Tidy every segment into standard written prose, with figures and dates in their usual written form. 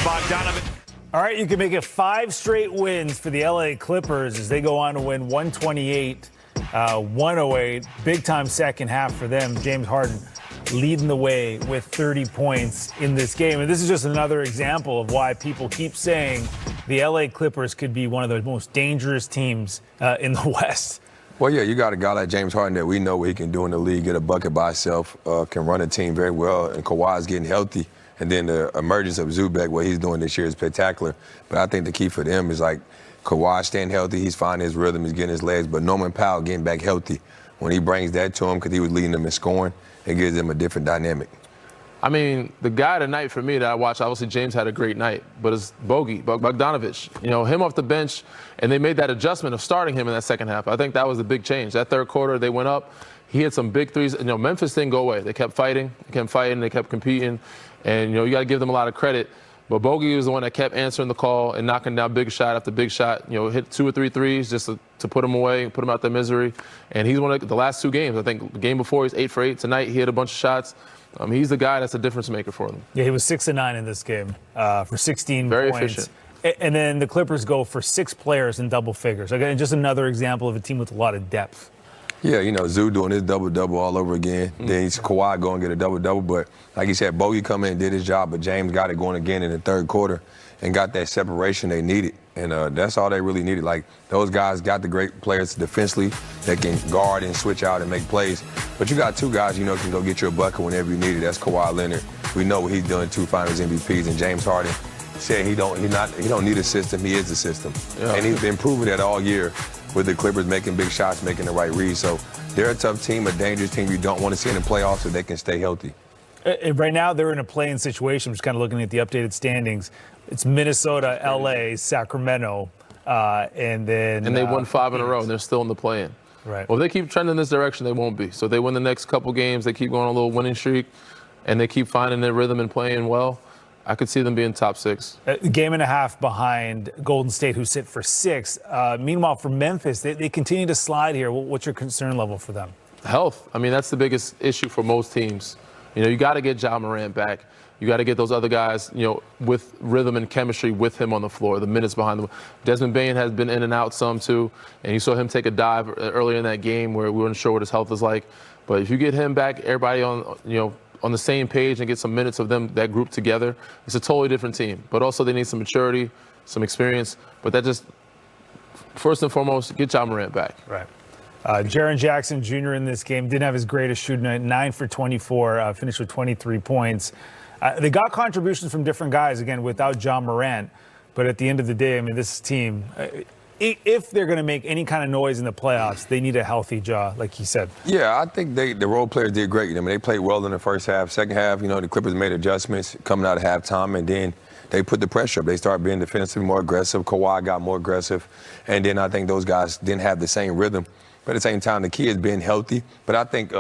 Bogdanovich. All right, you can make it 5 straight wins for the LA Clippers as they go on to win 128-108. Big-time second half for them. James Harden leading the way with 30 points in this game. And this is just another example of why people keep saying the LA Clippers could be one of the most dangerous teams in the West. Well, yeah, you got a guy like James Harden that we know what he can do in the league, get a bucket by himself, can run a team very well, and Kawhi's getting healthy. And then the emergence of Zubac, what he's doing this year is spectacular. But I think the key for them is like Kawhi staying healthy, he's finding his rhythm, he's getting his legs, but Norman Powell getting back healthy. When he brings that to him, because he was leading them in scoring, it gives them a different dynamic. I mean, the guy tonight for me that I watched, obviously James had a great night, but it's Bogdanovich. You know, him off the bench, and they made that adjustment of starting him in that second half. I think that was the big change. That third quarter, they went up. He had some big threes. You know, Memphis didn't go away. They kept fighting, they kept competing. And, you know, you got to give them a lot of credit. But Bogey was the one that kept answering the call and knocking down big shot after big shot. You know, hit 2 or 3 threes just to put them away, put them out their misery. And he's one of the last 2 games. I think the game before, he's 8 for 8. Tonight, he hit a bunch of shots. He's the guy that's a difference maker for them. Yeah, he was 6 of 9 in this game for 16 Very points. efficient. And then the Clippers go for 6 players in double figures. Again, just another example of a team with a lot of depth. Yeah, you know, Zoo doing his double-double all over again. Then he's Kawhi going to get a double-double. But like you said, Bogey come in and did his job, but James got it going again in the third quarter and got that separation they needed. And that's all they really needed. Like, those guys got the great players defensively that can guard and switch out and make plays. But you got 2 guys, you know, can go get you a bucket whenever you need it. That's Kawhi Leonard. We know what he's doing, 2 Finals MVPs. And James Harden said he don't need a system. He is the system. Yeah. And he's been proving that all year with the Clippers making big shots, making the right reads. So they're a tough team, a dangerous team you don't want to see in the playoffs so they can stay healthy. Right now, they're in a play-in situation. I'm just kind of looking at the updated standings. It's Minnesota, LA, Sacramento, and then... And they won 5 in a row, and they're still in the play-in. Right. Well, if they keep trending this direction, they won't be. So if they win the next couple games, they keep going on a little winning streak, and they keep finding their rhythm and playing well, I could see them being top 6. A game and a half behind Golden State, who sit for 6. Meanwhile, for Memphis, they continue to slide here. What's your concern level for them? Health. I mean, that's the biggest issue for most teams. You know, you got to get Ja Morant back. You got to get those other guys, you know, with rhythm and chemistry with him on the floor, the minutes behind them. Desmond Bane has been in and out some, too. And you saw him take a dive earlier in that game where we weren't sure what his health is like. But if you get him back, everybody on the same page and get some minutes of them, that group together, it's a totally different team. But also they need some maturity, some experience. But that just, first and foremost, get Ja Morant back. Right. Jaren Jackson Jr. in this game didn't have his greatest shooting night, 9 for 24, finished with 23 points. They got contributions from different guys, again, without Ja Morant. But at the end of the day, I mean, this team, if they're going to make any kind of noise in the playoffs, they need a healthy Ja, like he said. Yeah, I think the role players did great. I mean, they played well in the first half. Second half, you know, the Clippers made adjustments coming out of halftime, and then they put the pressure up. They started being defensively more aggressive. Kawhi got more aggressive. And then I think those guys didn't have the same rhythm. But at the same time, the key is being healthy. But I think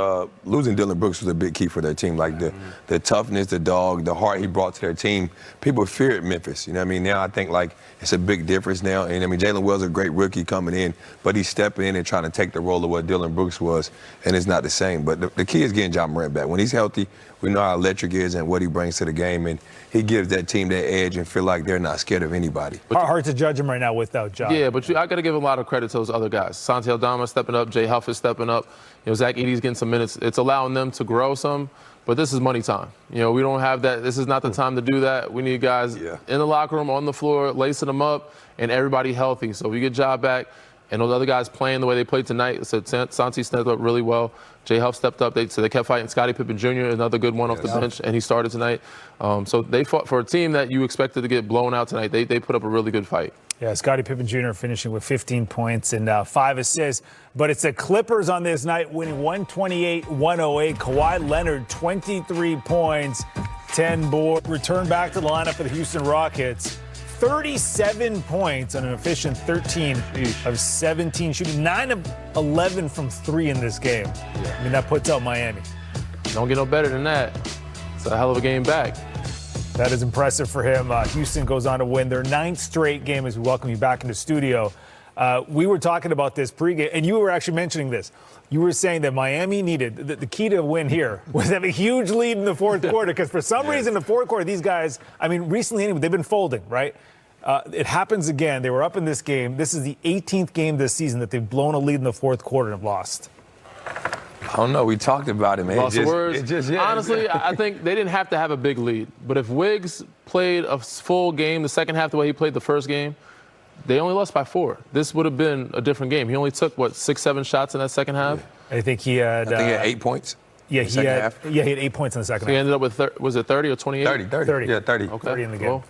losing Dillon Brooks was a big key for their team. Like the toughness, the dog, the heart he brought to their team. People feared Memphis. You know what I mean? Now I think like it's a big difference now. And I mean, Jalen Wells is a great rookie coming in, but he's stepping in and trying to take the role of what Dillon Brooks was, and it's not the same. But the key is getting Ja Morant back. When he's healthy, we know how electric he is and what he brings to the game, and he gives that team that edge and feel like they're not scared of anybody. Hard to judge him right now without Ja. Yeah, but I got to give a lot of credit to those other guys. Santi Aldama stepping up, Jay Huff is stepping up. You know, Zach Edey's getting some minutes. It's allowing them to grow some, but this is money time. You know, we don't have that. This is not the time to do that. We need guys in the locker room, on the floor, lacing them up, and everybody healthy. So we get Ja back, and those other guys playing the way they played tonight. So Santi stepped up really well. Jay Huff stepped up. They kept fighting. Scottie Pippen Jr., another good one off the bench, and he started tonight. So they fought for a team that you expected to get blown out tonight. They put up a really good fight. Yeah, Scottie Pippen Jr. finishing with 15 points and 5 assists. But it's the Clippers on this night winning 128-108. Kawhi Leonard, 23 points, 10 boards. Return back to the lineup for the Houston Rockets. 37 points on an efficient 13 of 17 shooting. 9 of 11 from 3 in this game. I mean, that puts out Miami. Don't get no better than that. It's a hell of a game back. That is impressive for him. Houston goes on to win their 9th straight game as we welcome you back into studio. We were talking about this pregame, and you were actually mentioning this. You were saying that Miami needed the key to win here was have a huge lead in the fourth quarter, because for some reason in the fourth quarter, these guys, I mean, recently anyway, they've been folding, right? It happens again. They were up in this game. This is the 18th game this season that they've blown a lead in the fourth quarter and have lost. I don't know. We talked about it, man. Honestly, I think they didn't have to have a big lead. But if Wiggs played a full game, the second half the way he played the first game, they only lost by 4. This would have been a different game. He only took, 6-7 shots in that second half? I think he had 8 points. Yeah, he had 8 points in the second half. He ended up with, was it 30 or 28? 30. Yeah, 30. Okay. 30 in the game. Well,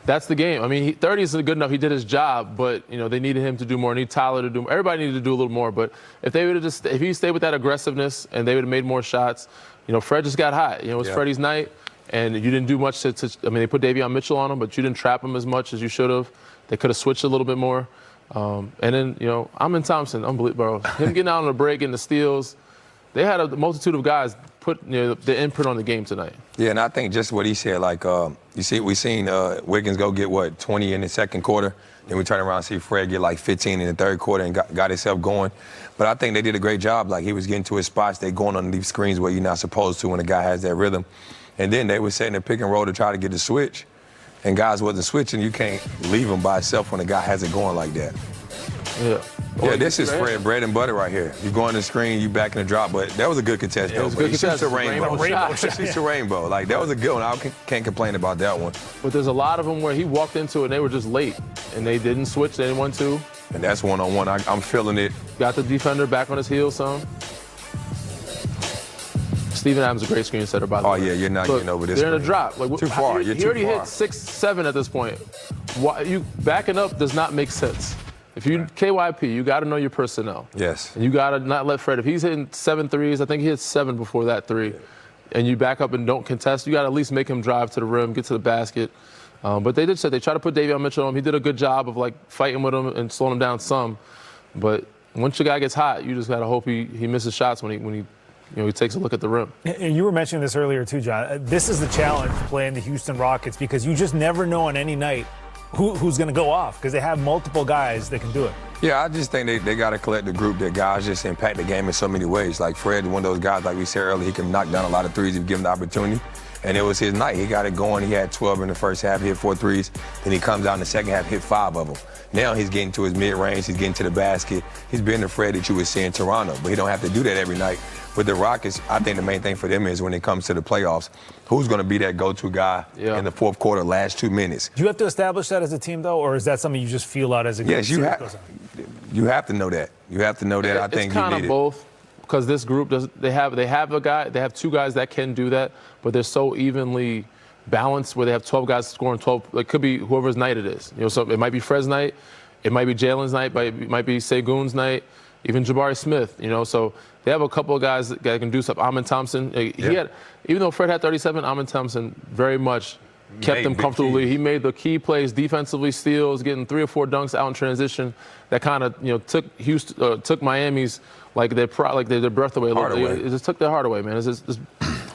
that's the game. I mean, 30 isn't good enough. He did his job, but they needed him to do more. Need Tyler to do more. Everybody needed to do a little more. But if he stayed with that aggressiveness and they would have made more shots, Fred just got hot. It was Freddie's night, and you didn't do much to. I mean, they put Davion Mitchell on him, but you didn't trap him as much as you should have. They could have switched a little bit more. And then Amin Thompson, unbelievable. Him getting out on the break and the steals. They had a multitude of guys put the imprint on the game tonight. Yeah, and I think just what he said, we seen Wiggins go get 20 in the second quarter, then we turn around and see Fred get 15 in the third quarter and got himself going. But I think they did a great job. He was getting to his spots. They going on these screens where you're not supposed to when a guy has that rhythm. And then they were setting a pick and roll to try to get the switch. And guys wasn't switching. You can't leave him by himself when a guy has it going like that. Yeah. Yeah, this is Fred, bread and butter right here. You go on the screen, you back in the drop, but that was a good contest. Yeah, it was a good contest. He shoots a rainbow. He shoots a rainbow. That was a good one. I can't complain about that one. But there's a lot of them where he walked into it and they were just late, and they didn't switch. They didn't want to. And that's one-on-one. I'm feeling it. Got the defender back on his heels some. Steven Adams is a great screen setter, by the way. Oh, yeah, you're not getting over this. They're in a drop. Too far. You're he already too far. hit 6-7 at this point. You backing up does not make sense. If you KYP, you got to know your personnel. Yes. And you got to not let Fred. If he's hitting 7 threes, I think he hit 7 before that 3, and you back up and don't contest, you got to at least make him drive to the rim, get to the basket. But they did say they tried to put Davion Mitchell on him. He did a good job of fighting with him and slowing him down some. But once your guy gets hot, you just got to hope he misses shots when he takes a look at the rim. And you were mentioning this earlier too, John. This is the challenge playing the Houston Rockets, because you just never know on any night who's going to go off, because they have multiple guys that can do it. Yeah, I just think they got to collect the group that guys just impact the game in so many ways. Fred, one of those guys, like we said earlier, he can knock down a lot of threes if you give him the opportunity. And it was his night. He got it going. He had 12 in the first half, hit 4 threes. Then he comes out in the second half, hit 5 of them. Now he's getting to his mid-range. He's getting to the basket. He's been the Fred that you would see in Toronto. But he don't have to do that every night. With the Rockets, I think the main thing for them is when it comes to the playoffs, who's going to be that go-to guy in the fourth quarter, last 2 minutes. Do you have to establish that as a team, though, or is that something you just feel out as a game? Yes, you have to know that. You have to know that. I think you need it. It's kind of both, because this group they have 2 guys that can do that, but they're so evenly balanced where they have 12 guys scoring 12. It could be whoever's night it is. So it might be Fred's night, it might be Jalen's night, it might be Segun's night, even Jabari Smith. So they have a couple of guys that can do stuff. Amin Thompson, even though Fred had 37, Amin Thompson very much kept them comfortably. He made the key plays defensively, steals, getting 3 or 4 dunks out in transition. That kind of took Miami's their breath away a little bit. It just took their heart away, man. It's just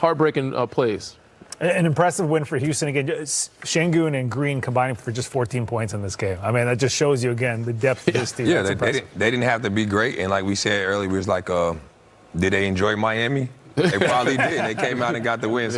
heartbreaking plays. An impressive win for Houston again. Şengün and Green combining for just 14 points in this game. I mean, that just shows you again the depth of this team. Yeah, they didn't have to be great, and like we said earlier, it was did they enjoy Miami? They probably did. They came out and got the win.